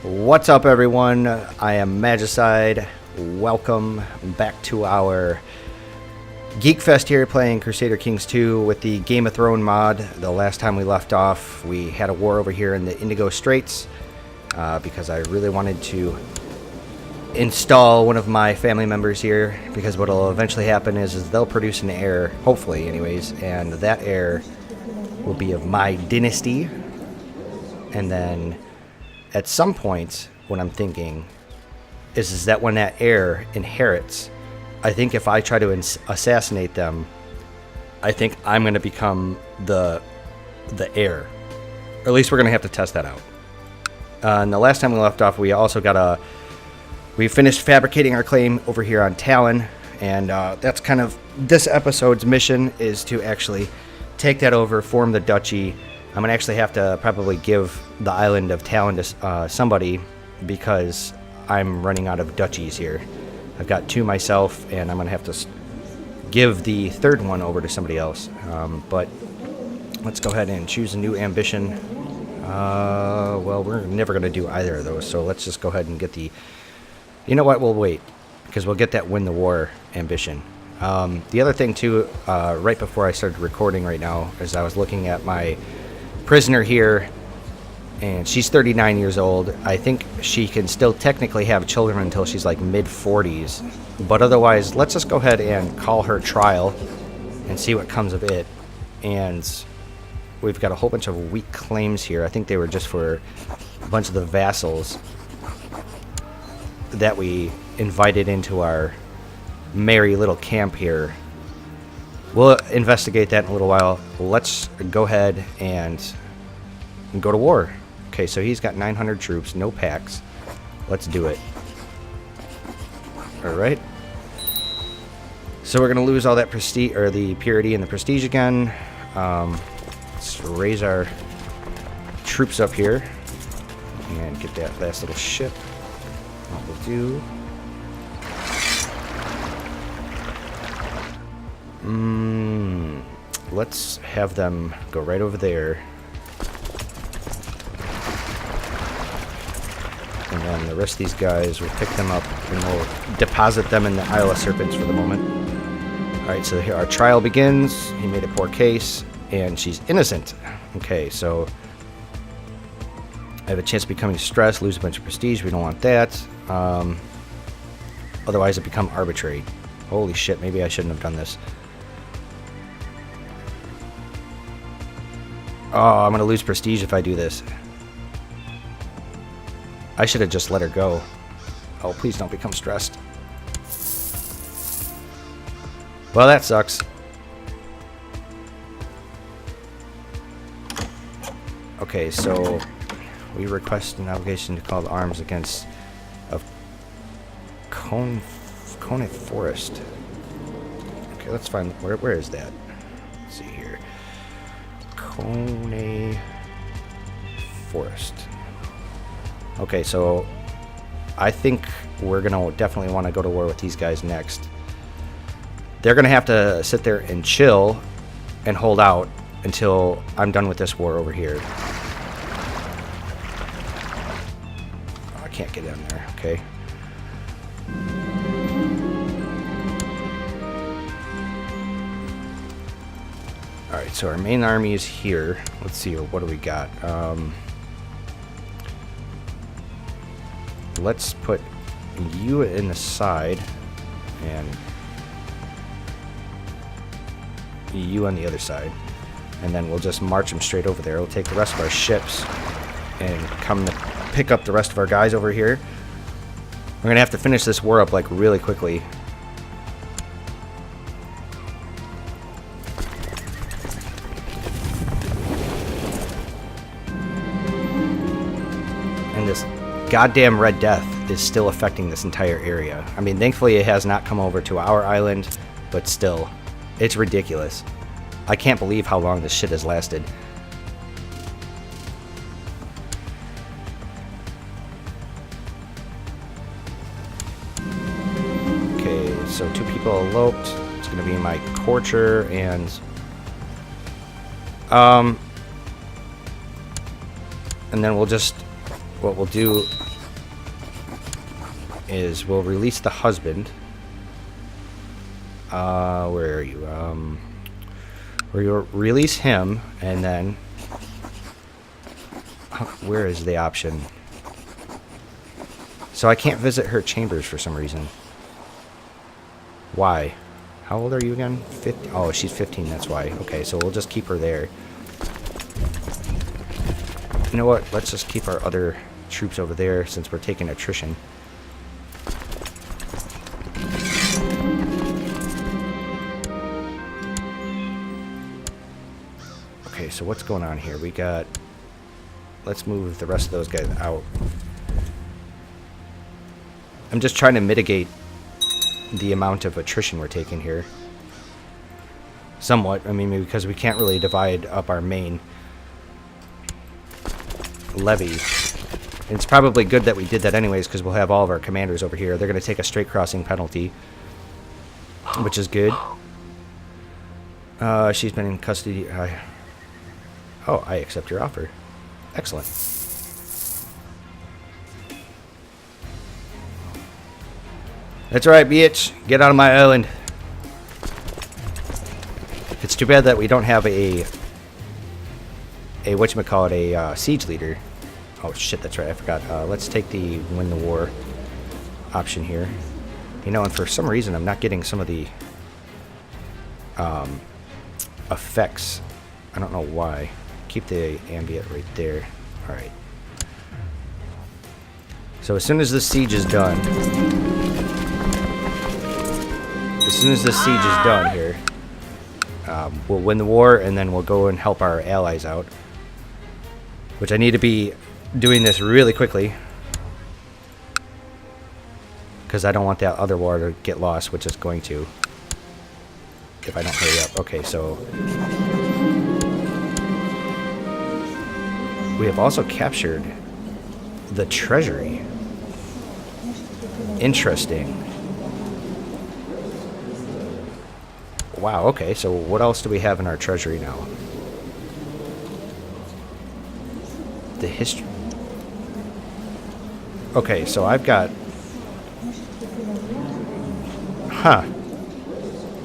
What's up, everyone? I am Magicide. Welcome back to our Geek Fest here, playing Crusader Kings II with the Game of Thrones mod. The last time we left off, we had a war over here in the Indigo Straits because I really wanted to install one of my family members here, because what will eventually happen is they'll produce an heir, hopefully anyways, and that heir will be of my dynasty. And then at some point, what I'm thinking is that when that heir inherits, I think if I try to assassinate them, I think I'm going to become the heir. Or at least we're going to have to test that out. And the last time we left off, we also got we finished fabricating our claim over here on Talon, and that's kind of this episode's mission, is to actually take that over, form the duchy. I'm going to actually have to probably give the island of Talon to somebody, because I'm running out of duchies here. I've got two myself, and I'm going to have to give the third one over to somebody else. But let's go ahead and choose a new ambition. Well, we're never going to do either of those, so let's just go ahead and get the... You know what? We'll wait, because we'll get that win the war ambition. The other thing, too, right before I started recording right now, is I was looking at my prisoner here, and she's 39 years old. I think she can still technically have children until she's like mid-40s, but otherwise, let's just go ahead and call her trial and see what comes of it. And we've got a whole bunch of weak claims here. I think they were just for a bunch of the vassals that we invited into our merry little camp here. We'll investigate that in a little while. Let's go ahead and go to war. Okay, so he's got 900 troops, no packs. Let's do it. Alright. So we're going to lose all that prestige, or the purity and the prestige again. Let's raise our troops up here and get that last little ship. What we'll do... let's have them go right over there. And then the rest of these guys, we'll pick them up and we'll deposit them in the Isle of Serpents for the moment. Alright, so here our trial begins. He made a poor case, and she's innocent. Okay, so I have a chance of becoming stressed, lose a bunch of prestige. We don't want that. Otherwise, it become arbitrary. Holy shit, maybe I shouldn't have done this. Oh, I'm going to lose prestige if I do this. I should have just let her go. Oh, please don't become stressed. Well, that sucks. Okay, so we request an obligation to call the arms against of Cone Forest. Okay, let's find where is that? Let's see here. Cone Forest. Okay, so I think we're gonna definitely want to go to war with these guys next. They're gonna have to sit there and chill and hold out until I'm done with this war over here. Oh, I can't get in there. Okay. Alright, so our main army is here. Let's see, what do we got? Let's put you in the side and you on the other side. And then we'll just march them straight over there. We'll take the rest of our ships and come to pick up the rest of our guys over here. We're going to have to finish this war up like really quickly. And this goddamn Red Death is still affecting this entire area. I mean, thankfully it has not come over to our island, but still, it's ridiculous. I can't believe how long this shit has lasted. Okay, so 2 people eloped. It's going to be my Courtier and... and then we'll just... what we'll do is we'll release the husband. Where are you? We'll release him, and then where is the option? So I can't visit her chambers for some reason. Why? How old are you again? 50? Oh, she's 15, that's why. Okay, so we'll just keep her there. You know what? Let's just keep our other troops over there since we're taking attrition. Okay, so what's going on here? We got... Let's move the rest of those guys out. I'm just trying to mitigate the amount of attrition we're taking here. Somewhat. I mean, because we can't really divide up our main levy. And it's probably good that we did that anyways, because we'll have all of our commanders over here. They're going to take a straight crossing penalty, which is good. She's been in custody. Oh, I accept your offer. Excellent. That's right, bitch. Get out of my island. It's too bad that we don't have a whatchamacallit, a siege leader. Oh shit, that's right, I forgot. Let's take the win the war option here. You know, and for some reason I'm not getting some of the effects. I don't know why. Keep the ambient right there. Alright. So as soon as the siege is done, here, we'll win the war, and then we'll go and help our allies out. Which I need to be doing this really quickly, because I don't want that other war to get lost, which is going to, if I don't hurry up. Okay, so we have also captured the treasury. Interesting. Wow, okay, so what else do we have in our treasury now? The history. Okay, so I've got... Huh.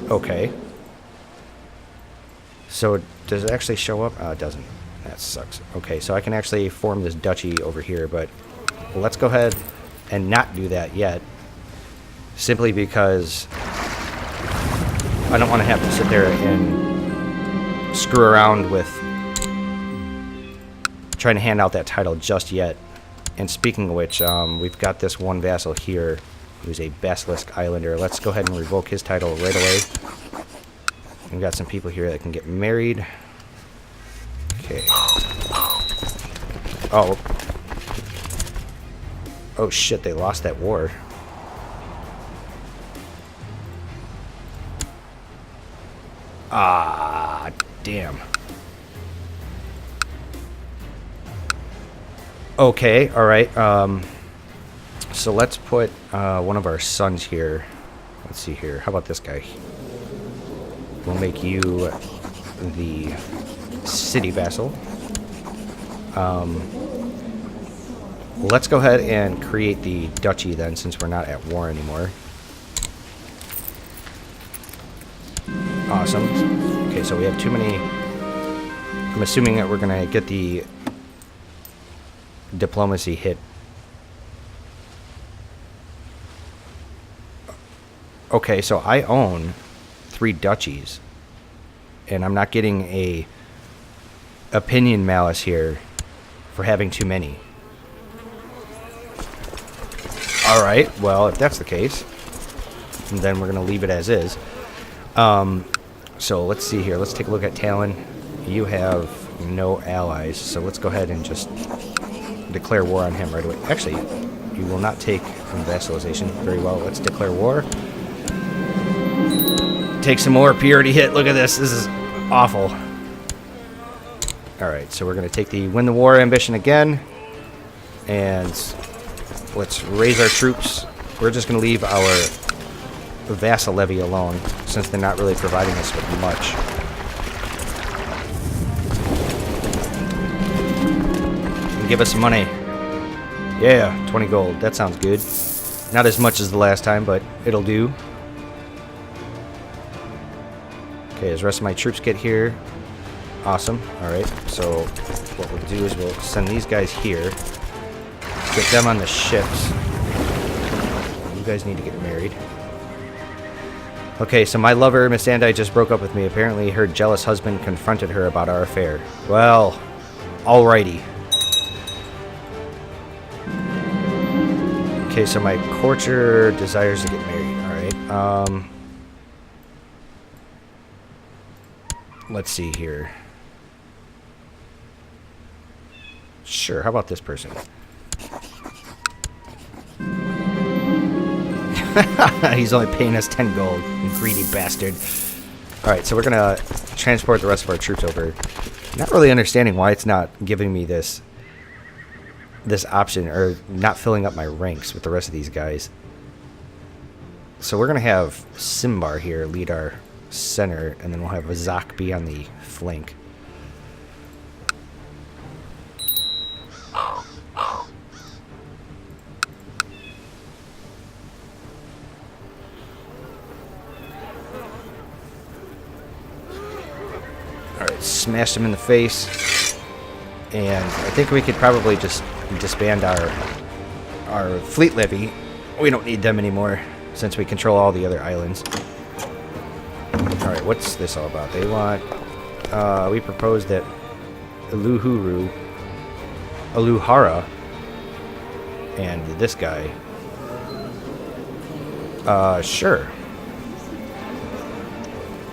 Okay. So does it actually show up? It doesn't. That sucks. Okay, so I can actually form this duchy over here, but let's go ahead and not do that yet. Simply because I don't want to have to sit there and screw around with trying to hand out that title just yet. And speaking of which, we've got this one vassal here who's a Basilisk Islander. Let's go ahead and revoke his title right away. We've got some people here that can get married. Okay. Oh. Oh shit, they lost that war. Ah, damn. Okay, alright. So let's put one of our sons here. Let's see here. How about this guy? We'll make you the city vassal. Let's go ahead and create the duchy then, since we're not at war anymore. Awesome. Okay, so we have too many... I'm assuming that we're going to get the diplomacy hit. Okay, so I own 3 duchies, and I'm not getting a opinion malice here for having too many. Alright, well, if that's the case, then we're going to leave it as is. So let's see here. Let's take a look at Talon. You have no allies, so let's go ahead and just declare war on him right away. Actually, you will not take vassalization. Very well, let's declare war. Take some more purity hit. Look at this. This is awful. Alright, so we're going to take the win the war ambition again. And let's raise our troops. We're just going to leave our vassal levy alone, since they're not really providing us with much. And give us some money. Yeah, 20 gold. That sounds good. Not as much as the last time, but it'll do. Okay, as the rest of my troops get here. Awesome. Alright, so what we'll do is we'll send these guys here. Get them on the ships. You guys need to get married. Okay, so my lover, Miss Andai, just broke up with me. Apparently her jealous husband confronted her about our affair. Well, alrighty. Okay, so my courtier desires to get married. Alright, let's see here. Sure, how about this person? He's only paying us 10 gold, you greedy bastard. Alright, so we're gonna transport the rest of our troops over. Not really understanding why it's not giving me this option, or not filling up my ranks with the rest of these guys. So we're gonna have Simbar here lead our center, and then we'll have Azak be on the flank. Alright, smashed him in the face. And I think we could probably just disband our fleet levy. We don't need them anymore since we control all the other islands. Alright, what's this all about? They want... we propose that Aluhara, and this guy... sure.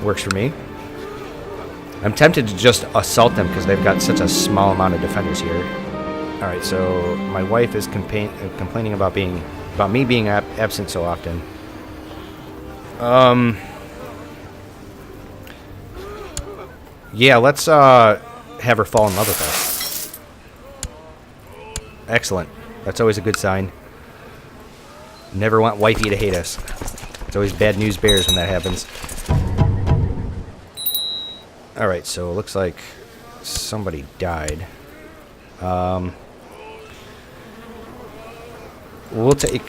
Works for me. I'm tempted to just assault them because they've got such a small amount of defenders here. Alright, so my wife is complaining about me being absent so often. Yeah, let's have her fall in love with us. Excellent. That's always a good sign. Never want wifey to hate us. It's always bad news bears when that happens. Alright, so it looks like somebody died. We'll take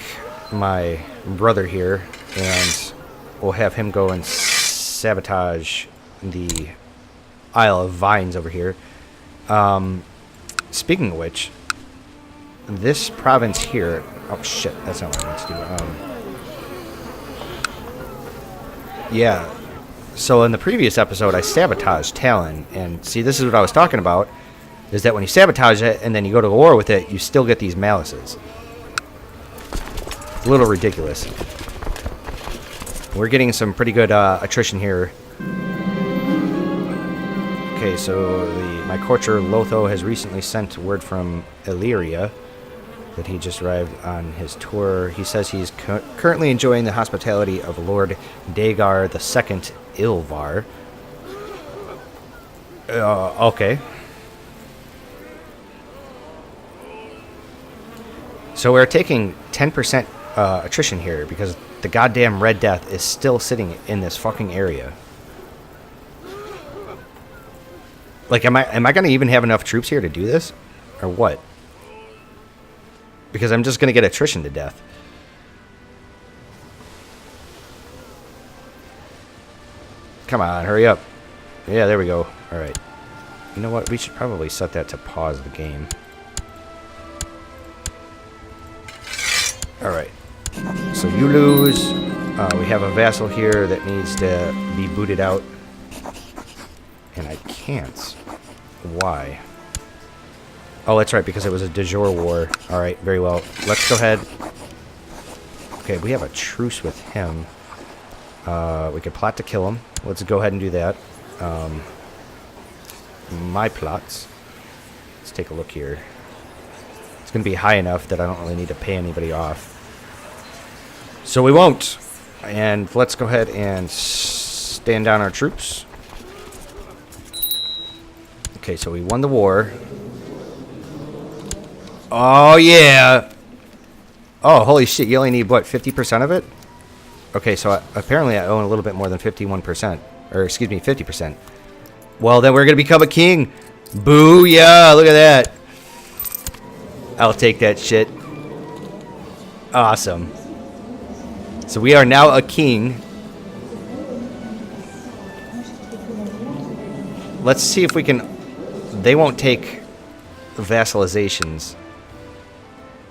my brother here, and we'll have him go and sabotage the Isle of Vines over here. Speaking of which, this province here... Oh, shit, that's not what I meant to do. Yeah. So in the previous episode, I sabotaged Talon, and see, this is what I was talking about, is that when you sabotage it and then you go to war with it, you still get these malices. A little ridiculous. We're getting some pretty good attrition here. Okay, so my courtier Lotho has recently sent word from Illyria that he just arrived on his tour. He says he's currently enjoying the hospitality of Lord Dagar II Ilvar. Okay. So we're taking 10% attrition here because the goddamn Red Death is still sitting in this fucking area. Like, am I going to even have enough troops here to do this? Or what? Because I'm just going to get attrition to death. Come on, hurry up. Yeah, there we go. Alright. You know what? We should probably set that to pause the game. Alright. So you lose. We have a vassal here that needs to be booted out. And I can't. Why? Oh, that's right, because it was a de jure war. Alright, very well. Let's go ahead. Okay, we have a truce with him. We could plot to kill him. Let's go ahead and do that. My plots. Let's take a look here. It's going to be high enough that I don't really need to pay anybody off. So we won't. And let's go ahead and stand down our troops. Okay, so we won the war. Oh, yeah. Oh, holy shit. You only need, what, 50% of it? Okay, so apparently I own a little bit more than 51%. Or, excuse me, 50%. Well, then we're going to become a king. Booyah. Look at that. I'll take that shit. Awesome. So we are now a king. Let's see if we can... They won't take vassalizations.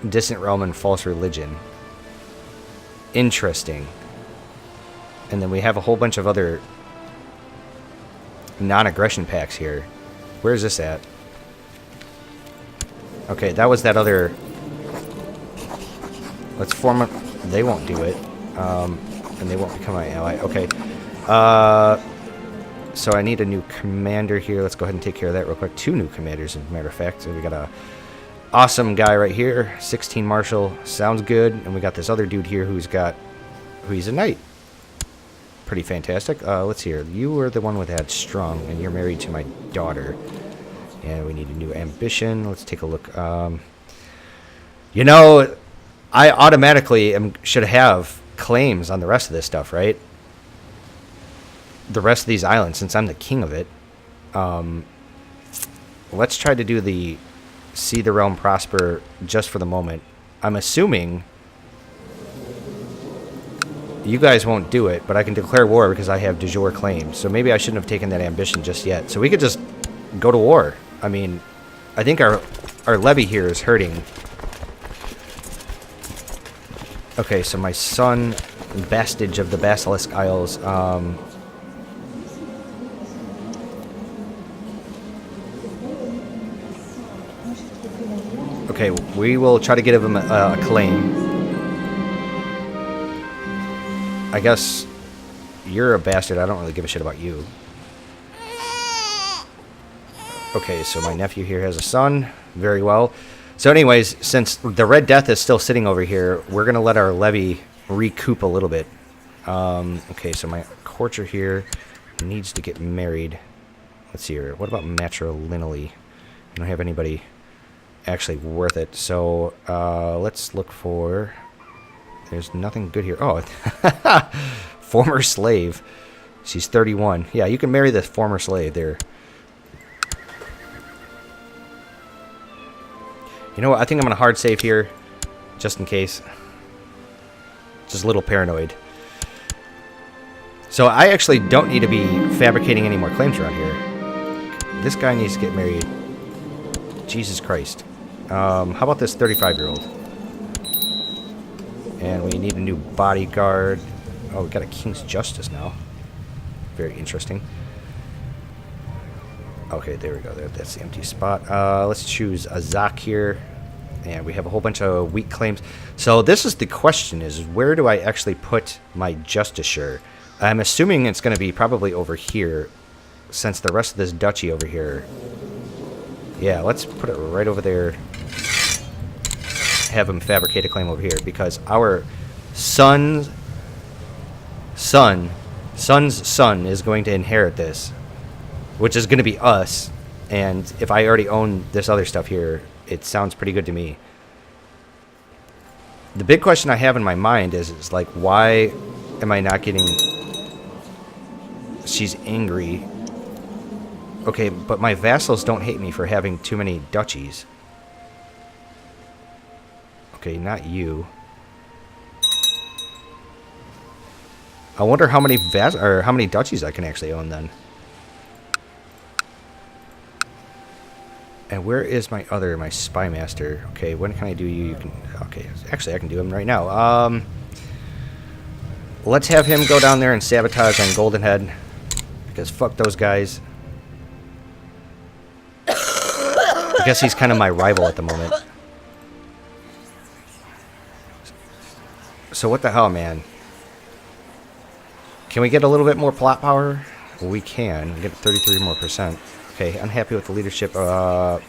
Distant realm and false religion. Interesting. And then we have a whole bunch of other non-aggression packs here. Where is this at? Okay, that was that other... Let's form a... They won't do it. And they won't become my ally. Okay. So I need a new commander here. Let's go ahead and take care of that real quick. 2 new commanders, as a matter of fact. So we got a awesome guy right here. 16 Marshal. Sounds good. And we got this other dude here who's a knight. Pretty fantastic. Let's see here. You were the one with that strong, and you're married to my daughter. And we need a new ambition. Let's take a look. You know, I automatically should have claims on the rest of this stuff, right? The rest of these islands, since I'm the king of it. Let's try to do the see the realm prosper just for the moment. I'm assuming you guys won't do it, but I can declare war because I have de jure claims. So maybe I shouldn't have taken that ambition just yet. So we could just go to war. I mean, I think our levy here is hurting. Okay, so my son, Bastage of the Basilisk Isles, okay, we will try to give him a claim. I guess you're a bastard. I don't really give a shit about you. Okay, so my nephew here has a son. Very well. So anyways, since the Red Death is still sitting over here, we're going to let our levy recoup a little bit. Okay, so my courtier here needs to get married. Let's see here. What about matrilineally? I don't have anybody actually worth it. So let's look for... There's nothing good here. Oh, former slave. She's 31. Yeah, you can marry the former slave there. You know what? I think I'm going to hard save here, just in case. Just a little paranoid. So I actually don't need to be fabricating any more claims around here. This guy needs to get married. Jesus Christ. How about this 35-year-old? And we need a new bodyguard. Oh, we got a King's Justice now. Very interesting. Okay, there we go. That's the empty spot. Let's choose a Zach here. And we have a whole bunch of weak claims. So this is the question, is where do I actually put my Justiciar? I'm assuming it's going to be probably over here, since the rest of this duchy over here. Yeah, let's put it right over there. Have him fabricate a claim over here, because our son's son is going to inherit this, which is going to be us. And if I already own this other stuff here, it sounds pretty good to me. The big question I have in my mind is like, why am I not getting... She's angry. Okay, but my vassals don't hate me for having too many duchies. Okay, not you. I wonder how many how many duchies I can actually own then. And where is my spy master? Okay, when can I do you? You can. Okay, actually, I can do him right now. Let's have him go down there and sabotage on Golden Head, because fuck those guys. I guess he's kind of my rival at the moment. So what the hell, man? Can we get a little bit more plot power? We can. We get 33% more. Okay, unhappy with the leadership. So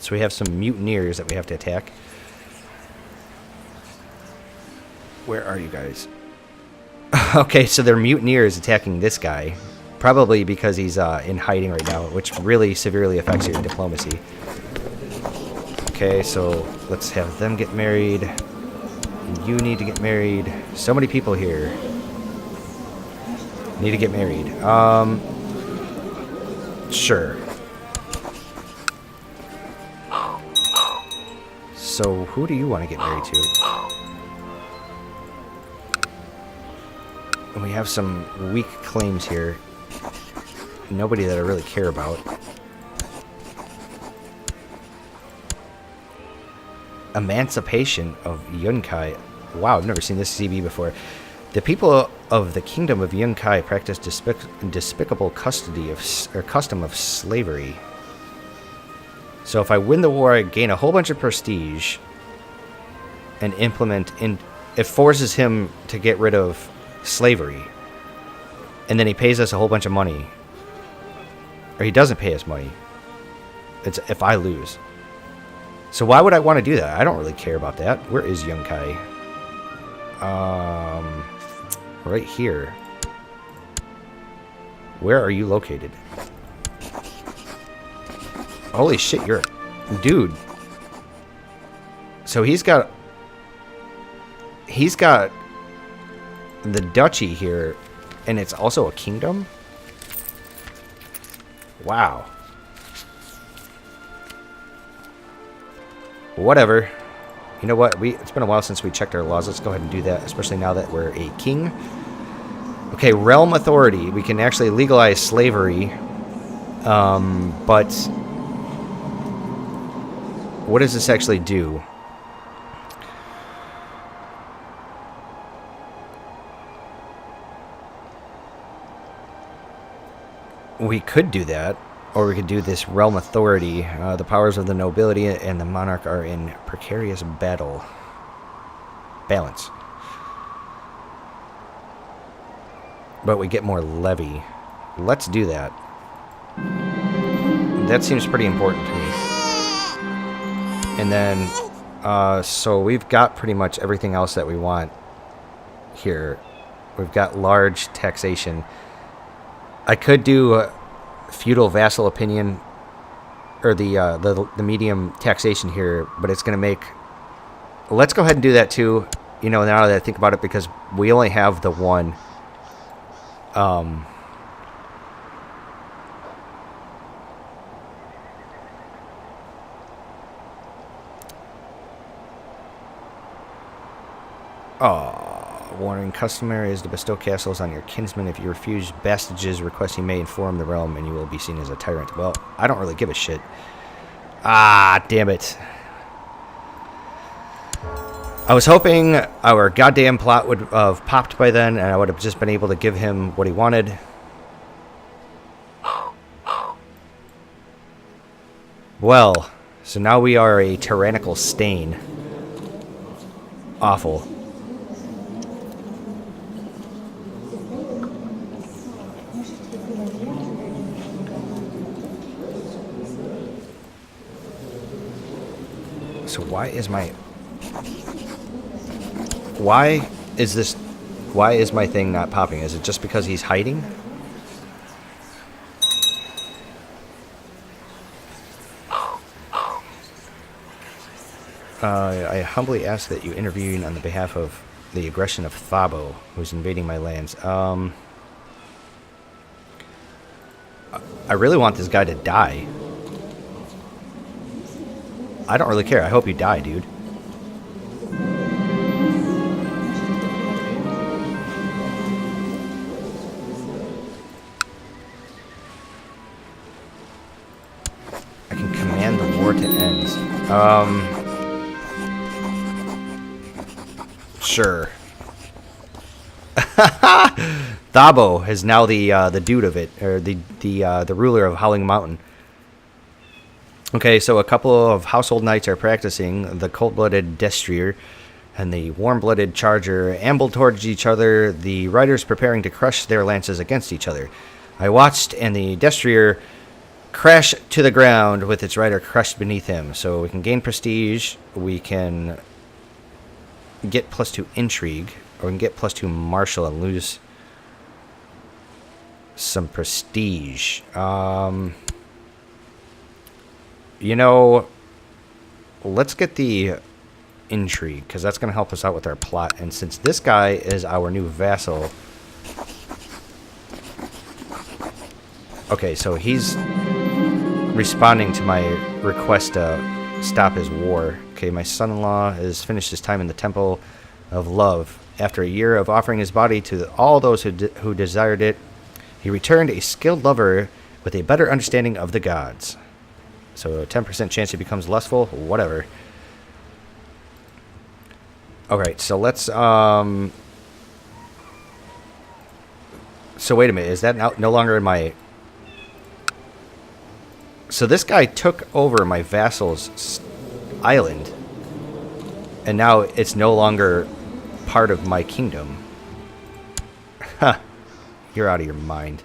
we have some mutineers that we have to attack. Where are you guys? Okay, so they're mutineers attacking this guy. Probably because he's in hiding right now, which really severely affects your diplomacy. Okay, so let's have them get married. You need to get married. So many people here need to get married. Sure. So who do you want to get married to? We have some weak claims here. Nobody that I really care about. Emancipation of Yunkai. Wow, I've never seen this CB before. The people of the kingdom of Yunkai practice despicable custom of slavery. So if I win the war, I gain a whole bunch of prestige and it forces him to get rid of slavery. And then he pays us a whole bunch of money. Or he doesn't pay us money. It's if I lose. So why would I want to do that? I don't really care about that. Where is Yunkai? Right here. Where are you located? Holy shit, you're a dude. So he's got the duchy here, and it's also a kingdom? Wow. Whatever. You know what? It's been a while since we checked our laws. Let's go ahead and do that, especially now that we're a king. Okay, realm authority. We can actually legalize slavery. But what does this actually do? We could do that, or we could do this realm authority. The powers of the nobility and the monarch are in precarious balance. But we get more levy. Let's do that. That seems pretty important to me. And then, so we've got pretty much everything else that we want here. We've got large taxation. I could do feudal vassal opinion, or the medium taxation here, but it's going to make... Let's go ahead and do that too, you know, now that I think about it, because we only have the one. Warning, customary is to bestow castles on your kinsmen. If you refuse bastages requests, you may inform the realm and you will be seen as a tyrant. Well, I don't really give a shit. Ah, damn it. I was hoping our goddamn plot would have popped by then and I would have just been able to give him what he wanted. Well, so now we are a tyrannical stain. Awful. So why is my thing not popping? Is it just because he's hiding? I humbly ask that you intervene on the behalf of the aggression of Thabo, who's invading my lands. I really want this guy to die. I don't really care. I hope you die, dude. I can command the war to end. Sure. Thabo is now the dude of it, or the ruler of Howling Mountain. Okay, so a couple of household knights are practicing. The cold-blooded destrier and the warm-blooded charger ambled towards each other, the riders preparing to crush their lances against each other. I watched, and the destrier crashed to the ground with its rider crushed beneath him. So we can gain prestige, we can get +2 intrigue, or we can get +2 martial and lose some prestige. You know, let's get the intrigue, because that's going to help us out with our plot. And since this guy is our new vassal... Okay, so he's responding to my request to stop his war. Okay, my son-in-law has finished his time in the Temple of Love. After a year of offering his body to all those who desired it, he returned a skilled lover with a better understanding of the gods. So a 10% chance he becomes lustful, whatever. Alright, so let's, so wait a minute, is that no longer in my... So this guy took over my vassal's island, and now it's no longer part of my kingdom. Huh. You're out of your mind.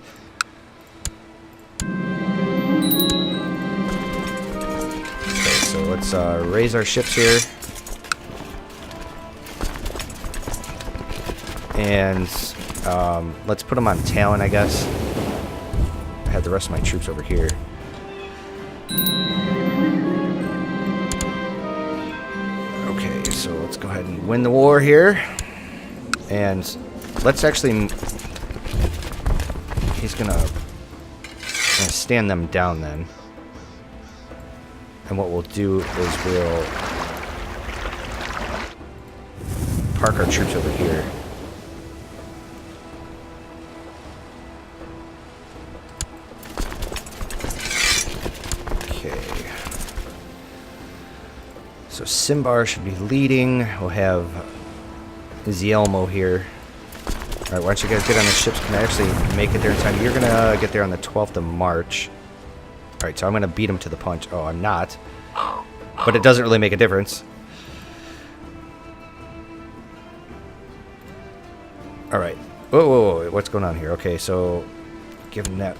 Okay, so let's raise our ships here. And let's put them on talent, I guess. I have the rest of my troops over here. Okay, so let's go ahead and win the war here. And let's actually... He's gonna stand them down then. And what we'll do is we'll park our troops over here. So Simbar should be leading. We'll have Zielmo here. Alright, why don't you guys get on the ships? Can I actually make it there in time? You're going to get there on the 12th of March. Alright, so I'm going to beat him to the punch. Oh, I'm not. But it doesn't really make a difference. Alright. Whoa, whoa, whoa, what's going on here? Okay, so give him that.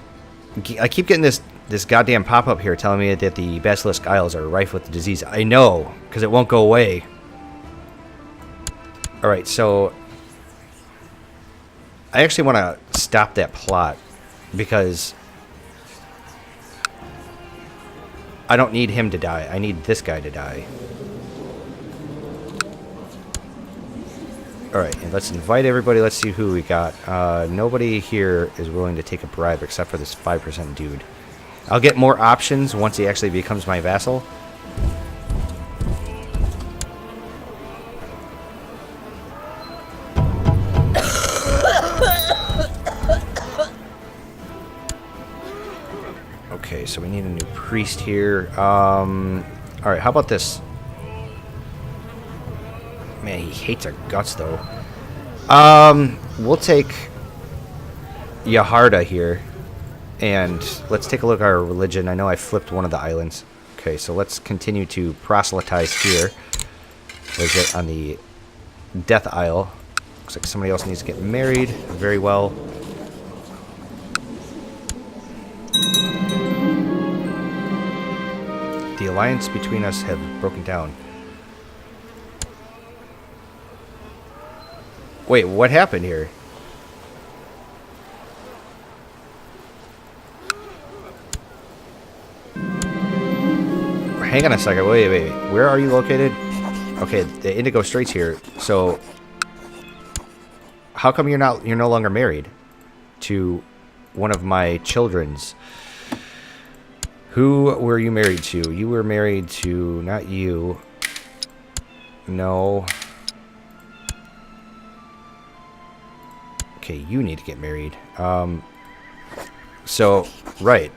I keep getting this goddamn pop-up here telling me that the Basilisk Isles are rife with the disease. I know, because it won't go away. Alright, so I actually want to stop that plot because I don't need him to die. I need this guy to die. Alright, and let's invite everybody. Let's see who we got. Nobody here is willing to take a bribe except for this 5% dude. I'll get more options once he actually becomes my vassal. Okay, so we need a new priest here. Alright, how about this? Man, he hates our guts, though. We'll take Yaharda here. And let's take a look at our religion. I know I flipped one of the islands. Okay, so let's continue to proselytize here. What is it? On the Death Isle. Looks like somebody else needs to get married. Very well. The alliance between us have broken down. Wait, what happened here? Hang on a second. Wait. Where are you located? Okay, the Indigo Strait's here. So, how come you're no longer married to one of my children's? Who were you married to? You were married to not you. No. Okay, you need to get married. So, right.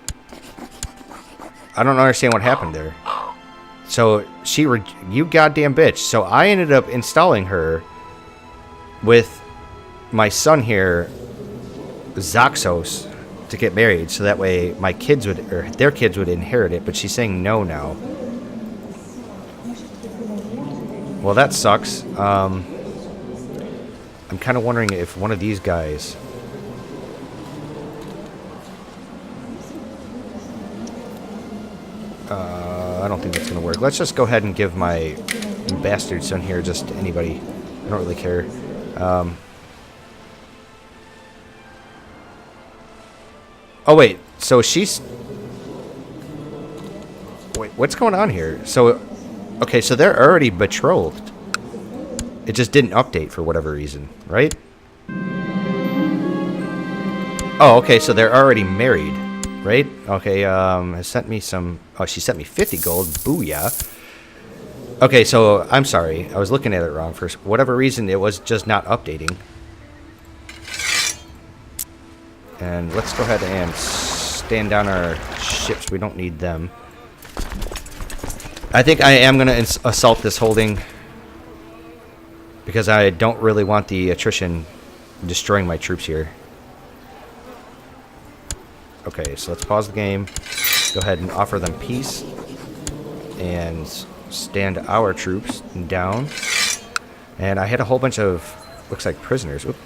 I don't understand what happened there. So, you goddamn bitch. So, I ended up installing her with my son here, Zaxos, to get married. So that way my kids would, or their kids would inherit it. But she's saying no now. Well, that sucks. I'm kind of wondering if one of these guys... I don't think that's going to work. Let's just go ahead and give my bastard son here just to anybody. I don't really care. Oh, wait. So she's... Wait, what's going on here? So, okay, so they're already betrothed. It just didn't update for whatever reason, right? Oh, okay, so they're already married, right? Okay, has sent me some... Oh, she sent me 50 gold. Booyah. Okay, so I'm sorry. I was looking at it wrong. For whatever reason, it was just not updating. And let's go ahead and stand down our ships. We don't need them. I think I am going to assault this holding because I don't really want the attrition destroying my troops here. Okay, so let's pause the game. Go ahead and offer them peace. And stand our troops down. And I had a whole bunch of, looks like prisoners. Oop,